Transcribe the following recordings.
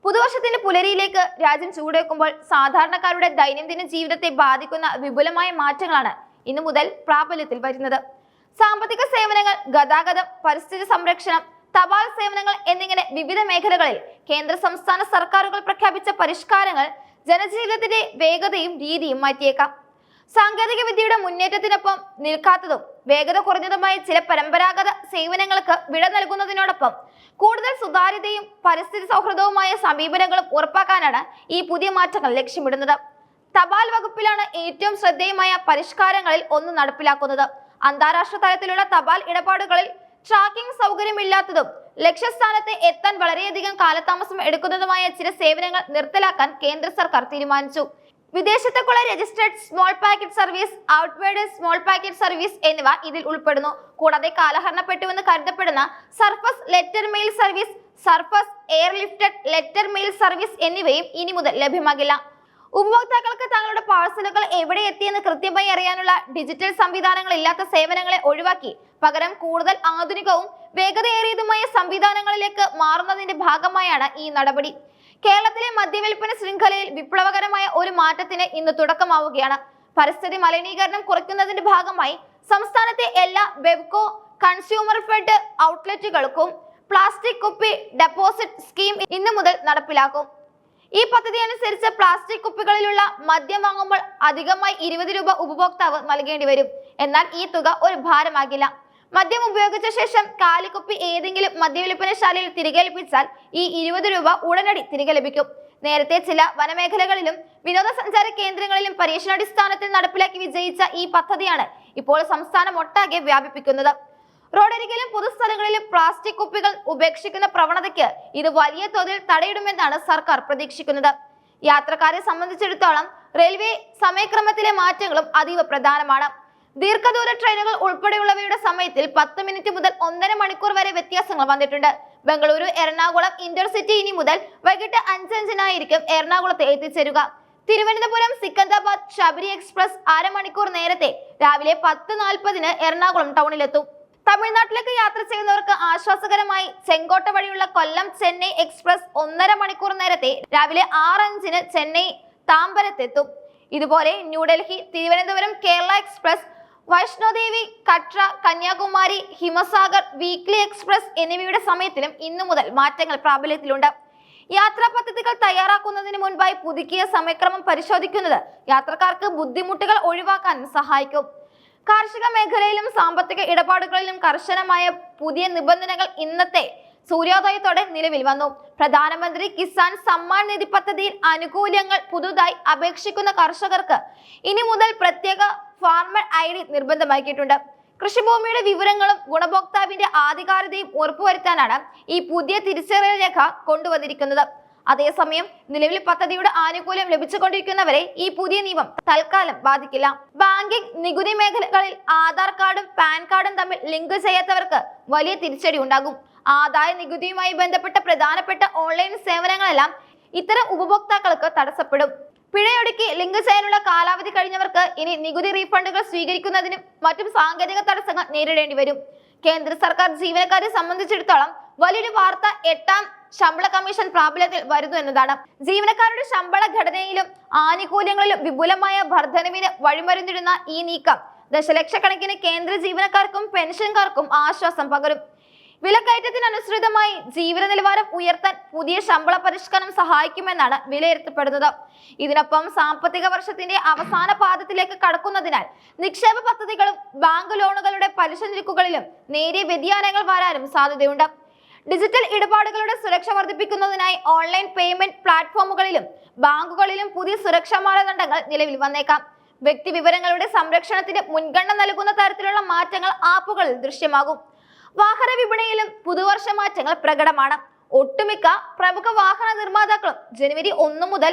പുതുവർഷത്തിന്റെ പുലരിയിലേക്ക് രാജ്യം ചൂടേക്കുമ്പോൾ സാധാരണക്കാരുടെ ദൈനംദിന ജീവിതത്തെ ബാധിക്കുന്ന വിപുലമായ മാറ്റങ്ങളാണ് ഇന്നു മുതൽ പ്രാബല്യത്തിൽ വരുന്നത്. സാമ്പത്തിക സേവനങ്ങൾ, ഗതാഗതം, പരിസ്ഥിതി സംരക്ഷണം, തപാൽ സേവനങ്ങൾ എന്നിങ്ങനെ വിവിധ മേഖലകളിൽ കേന്ദ്ര സംസ്ഥാന സർക്കാരുകൾ പ്രഖ്യാപിച്ച പരിഷ്കാരങ്ങൾ ജനജീവിതത്തിന്റെ വേഗതയും രീതിയും മാറ്റിയേക്കാം. സാങ്കേതിക വിദ്യയുടെ മുന്നേറ്റത്തിനൊപ്പം നിൽക്കാത്തതും വേഗത കുറഞ്ഞതുമായ ചില പരമ്പരാഗത സേവനങ്ങൾക്ക് വിട നൽകുന്നതിനോടൊപ്പം കൂടുതൽ സുതാര്യതയും പരിസ്ഥിതി സൗഹൃദവുമായ സമീപനങ്ങളും ഉറപ്പാക്കാനാണ് ഈ പുതിയ മാറ്റങ്ങൾ ലക്ഷ്യമിടുന്നത്. തപാൽ വകുപ്പിലാണ് ഏറ്റവും ശ്രദ്ധേയമായ പരിഷ്കാരങ്ങളിൽ ഒന്ന് നടപ്പിലാക്കുന്നത്. അന്താരാഷ്ട്ര തലത്തിലുള്ള തപാൽ ഇടപാടുകളിൽ ട്രാക്കിംഗ് സൗകര്യമില്ലാത്തതും ലക്ഷ്യസ്ഥാനത്ത് എത്താൻ വളരെയധികം കാലതാമസം എടുക്കുന്നതുമായ ചില സേവനങ്ങൾ നിർത്തലാക്കാൻ കേന്ദ്ര സർക്കാർ തീരുമാനിച്ചു. വിദേശത്തേക്കുള്ള registered small packet service, outward small packet service എന്നിവ ഇതിൽ ഉൾപ്പെടുന്നു. കൂടാതെ കാലഹരണപ്പെട്ടുവെന്ന് കരുതപ്പെടുന്ന surface letter mail service, surface airlifted letter mail service എന്നിവയും ഇനി മുതൽ ലഭ്യമാകില്ല. ഉപഭോക്താക്കൾക്ക് തങ്ങളുടെ പാഴ്സലുകൾ എവിടെ എത്തിയെന്ന് കൃത്യമായി അറിയാനുള്ള ഡിജിറ്റൽ സംവിധാനങ്ങൾ ഇല്ലാത്ത സേവനങ്ങളെ ഒഴിവാക്കി പകരം കൂടുതൽ ആധുനികവും വേഗതയേറിയതുമായ സംവിധാനങ്ങളിലേക്ക് മാറുന്നതിന്റെ ഭാഗമായാണ് ഈ നടപടി. കേരളത്തിലെ മദ്യവിൽപ്പന ശൃംഖലയിൽ വിപ്ലവകരമായ ഒരു മാറ്റത്തിന് ഇന്ന് തുടക്കമാവുകയാണ്. പരിസ്ഥിതി മലിനീകരണം കുറയ്ക്കുന്നതിന്റെ ഭാഗമായി സംസ്ഥാനത്തെ എല്ലാ ബെവ്കോ കൺസ്യൂമർ ഫെഡ് ഔട്ട്ലെറ്റുകൾക്കും പ്ലാസ്റ്റിക് കുപ്പി ഡെപ്പോസിറ്റ് സ്കീം ഇന്നു മുതൽ നടപ്പിലാക്കും. ഈ പദ്ധതി അനുസരിച്ച് പ്ലാസ്റ്റിക് കുപ്പികളിലുള്ള മദ്യം വാങ്ങുമ്പോൾ അധികമായി 20 രൂപ ഉപഭോക്താവ് നൽകേണ്ടി വരും. എന്നാൽ ഈ തുക ഒരു ഭാരമാകില്ല. മദ്യം ഉപയോഗിച്ച ശേഷം കാലിക്കുപ്പി ഏതെങ്കിലും മദ്യവിൽപ്പനശാലയിൽ തിരികെ ലഭിച്ചാൽ ഈ 20 രൂപ ഉടനടി തിരികെ ലഭിക്കും. നേരത്തെ ചില വനമേഖലകളിലും വിനോദസഞ്ചാര കേന്ദ്രങ്ങളിലും പരീക്ഷണാടിസ്ഥാനത്തിൽ നടപ്പിലാക്കി വിജയിച്ച ഈ പദ്ധതിയാണ് ഇപ്പോൾ സംസ്ഥാനം ഒട്ടാകെ വ്യാപിപ്പിക്കുന്നത്. റോഡരികിലും പൊതുസ്ഥലങ്ങളിലും പ്ലാസ്റ്റിക് കുപ്പികൾ ഉപേക്ഷിക്കുന്ന പ്രവണതയ്ക്ക് ഇത് വലിയ തോതിൽ തടയിടുമെന്നാണ് സർക്കാർ പ്രതീക്ഷിക്കുന്നത്. യാത്രക്കാരെ സംബന്ധിച്ചിടത്തോളം റെയിൽവേ സമയക്രമത്തിലെ മാറ്റങ്ങളും അതീവ പ്രധാനമാണ്. ദീർഘദൂര ട്രെയിനുകൾ ഉൾപ്പെടെയുള്ളവയുടെ സമയത്തിൽ 10 മിനിറ്റ് മുതൽ 1.5 മണിക്കൂർ വരെ വ്യത്യാസങ്ങൾ വന്നിട്ടുണ്ട്. ബംഗളൂരു എറണാകുളം ഇന്റർസിറ്റി ഇനി മുതൽ വൈകിട്ട് 5:05 എറണാകുളത്ത് എത്തിച്ചേരുക. തിരുവനന്തപുരം സിക്കന്ദരാബാദ് ശബരി എക്സ്പ്രസ് അരമണിക്കൂർ നേരത്തെ രാവിലെ 10:40 എറണാകുളം ടൗണിലെത്തും. തമിഴ്നാട്ടിലേക്ക് യാത്ര ചെയ്യുന്നവർക്ക് ആശ്വാസകരമായി ചെങ്കോട്ട വഴിയുള്ള കൊല്ലം ചെന്നൈ എക്സ്പ്രസ് 1.5 മണിക്കൂർ നേരത്തെ രാവിലെ 6:05 ചെന്നൈ താമ്പരത്തെത്തും. ഇതുപോലെ New Delhi Thiruvananthapuram Kerala express, Vaishno Devi Katra Kanyakumari Himsagar weekly express എന്നിവയുടെ സമയത്തിലും ഇന്നു മുതൽ മാറ്റങ്ങൾ പ്രാബല്യത്തിലുണ്ട്. യാത്രാ പദ്ധതികൾ തയ്യാറാക്കുന്നതിന് മുൻപായി പുതുക്കിയ സമയക്രമം പരിശോധിക്കുന്നത് യാത്രക്കാർക്ക് ബുദ്ധിമുട്ടുകൾ ഒഴിവാക്കാൻ സഹായിക്കും. കാർഷിക മേഖലയിലും സാമ്പത്തിക ഇടപാടുകളിലും കർശനമായ പുതിയ നിബന്ധനകൾ ഇന്നത്തെ സൂര്യോദയത്തോടെ നിലവിൽ വന്നു. പ്രധാനമന്ത്രി കിസാൻ സമ്മാൻ നിധി പദ്ധതിയിൽ ആനുകൂല്യങ്ങൾ പുതുതായി അപേക്ഷിക്കുന്ന കർഷകർക്ക് ഇനി മുതൽ പ്രത്യേക ഫാർമർ ID നിർബന്ധമാക്കിയിട്ടുണ്ട്. കൃഷിഭൂമിയുടെ വിവരങ്ങളും ഗുണഭോക്താവിന്റെ ആധികാരികതയും ഉറപ്പുവരുത്താനാണ് ഈ പുതിയ തിരിച്ചറിയൽ രേഖ കൊണ്ടുവന്നിരിക്കുന്നത്. അതേസമയം നിലവിൽ പദ്ധതിയുടെ ആനുകൂല്യം ലഭിച്ചുകൊണ്ടിരിക്കുന്നവരെ ഈ പുതിയ നിയമം തൽക്കാലം ബാധിക്കില്ല. ബാങ്കിംഗ്, നികുതി മേഖലകളിൽ ആധാർ കാർഡും പാൻ കാർഡും തമ്മിൽ ലിങ്ക് ചെയ്യാത്തവർക്ക് വലിയ തിരിച്ചടി ഉണ്ടാകും. ആദായ നികുതിയുമായി ബന്ധപ്പെട്ട പ്രധാനപ്പെട്ട ഓൺലൈൻ സേവനങ്ങളെല്ലാം ഇത്തരം ഉപഭോക്താക്കൾക്ക് തടസ്സപ്പെടും. പിഴയൊടുക്കി ലിങ്ക് ചെയ്യാനുള്ള കാലാവധി കഴിഞ്ഞവർക്ക് ഇനി നികുതി റീഫണ്ടുകൾ സ്വീകരിക്കുന്നതിനും മറ്റും സാങ്കേതിക തടസ്സങ്ങൾ നേരിടേണ്ടി വരും. കേന്ദ്ര സർക്കാർ ജീവനക്കാരെ സംബന്ധിച്ചിടത്തോളം വലിയൊരു വാർത്ത 8ാം ശമ്പള കമ്മീഷൻ പ്രാബല്യത്തിൽ വരുന്നു എന്നതാണ്. ജീവനക്കാരുടെ ശമ്പള ഘടനയിലും ആനുകൂല്യങ്ങളിലും വിപുലമായ വർധനവിന് വഴിമരുന്നിടുന്ന ഈ നീക്കം ദശലക്ഷക്കണക്കിന് കേന്ദ്ര ജീവനക്കാർക്കും പെൻഷൻകാർക്കും ആശ്വാസം പകരും. വിലക്കയറ്റത്തിനനുസൃതമായി ജീവിത നിലവാരം ഉയർത്താൻ പുതിയ ശമ്പള പരിഷ്കരണം സഹായിക്കുമെന്നാണ് വിലയിരുത്തപ്പെടുന്നത്. ഇതിനൊപ്പം സാമ്പത്തിക വർഷത്തിന്റെ അവസാന പാദത്തിലേക്ക് കടക്കുന്നതിനാൽ നിക്ഷേപ പദ്ധതികളും ബാങ്ക് ലോണുകളുടെ പലിശ നിരക്കുകളിലും നേരിയ വ്യതിയാനങ്ങൾ വരാനും സാധ്യതയുണ്ട്. ഡിജിറ്റൽ ഇടപാടുകളുടെ സുരക്ഷ വർദ്ധിപ്പിക്കുന്നതിനായി ഓൺലൈൻ പേയ്മെന്റ് പ്ലാറ്റ്ഫോമുകളിലും ബാങ്കുകളിലും പുതിയ സുരക്ഷാ മാനദണ്ഡങ്ങൾ നിലവിൽ വന്നേക്കാം. വ്യക്തി വിവരങ്ങളുടെ സംരക്ഷണത്തിന് മുൻഗണന നൽകുന്ന തരത്തിലുള്ള മാറ്റങ്ങൾ ആപ്പുകളിൽ ദൃശ്യമാകും. വാഹന വിപണിയിലും പുതുവർഷ മാറ്റങ്ങൾ പ്രകടമാണ്. ഒട്ടുമിക്ക പ്രമുഖ വാഹന നിർമ്മാതാക്കളും ജനുവരി 1 മുതൽ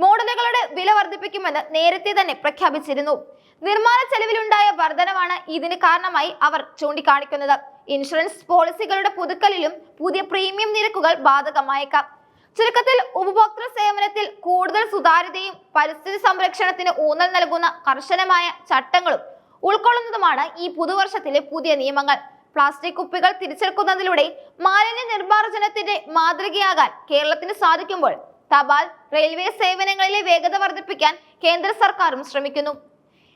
മോഡലുകളുടെ വില വർദ്ധിപ്പിക്കുമെന്ന് നേരത്തെ തന്നെ പ്രഖ്യാപിച്ചിരുന്നു. നിർമ്മാണ ചെലവിലുണ്ടായ വർധനവാണ് ഇതിന് കാരണമായി അവർ ചൂണ്ടിക്കാണിക്കുന്നത്. ഇൻഷുറൻസ് പോളിസികളുടെ പുതുക്കലിലും പുതിയ പ്രീമിയം നിരക്കുകൾ ബാധകമായേക്കാം. ചുരുക്കത്തിൽ ഉപഭോക്തൃ സേവനത്തിൽ കൂടുതൽ സുതാര്യതയും പരിസ്ഥിതി സംരക്ഷണത്തിന് ഊന്നൽ നൽകുന്ന കർശനമായ ചട്ടങ്ങളും ഉൾക്കൊള്ളുന്നതുമാണ് ഈ പുതുവർഷത്തിലെ പുതിയ നിയമങ്ങൾ. പ്ലാസ്റ്റിക് കുപ്പികൾ തിരിച്ചെടുക്കുന്നതിലൂടെ മാലിന്യ നിർമ്മാർജ്ജനത്തിന്റെ മാതൃകയാകാൻ കേരളത്തിന് സാധിക്കുമ്പോൾ തപാൽ റെയിൽവേ സേവനങ്ങളിലെ വേഗത വർദ്ധിപ്പിക്കാൻ കേന്ദ്ര സർക്കാരും ശ്രമിക്കുന്നു.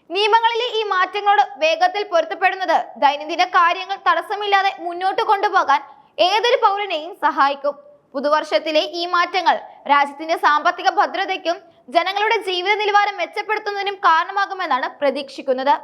നിയമങ്ങളിലെ ഈ മാറ്റങ്ങളോട് വേഗത്തിൽ പൊരുത്തപ്പെടുന്നത് ദൈനംദിന കാര്യങ്ങൾ തടസ്സമില്ലാതെ മുന്നോട്ട് കൊണ്ടുപോകാൻ ഏതൊരു പൗരനെയും സഹായിക്കും. പുതുവർഷത്തിലെ ഈ മാറ്റങ്ങൾ രാജ്യത്തിന്റെ സാമ്പത്തിക ഭദ്രതയ്ക്കും ജനങ്ങളുടെ ജീവിത നിലവാരം മെച്ചപ്പെടുത്തുന്നതിനും കാരണമാകുമെന്നാണ് പ്രതീക്ഷിക്കുന്നത്.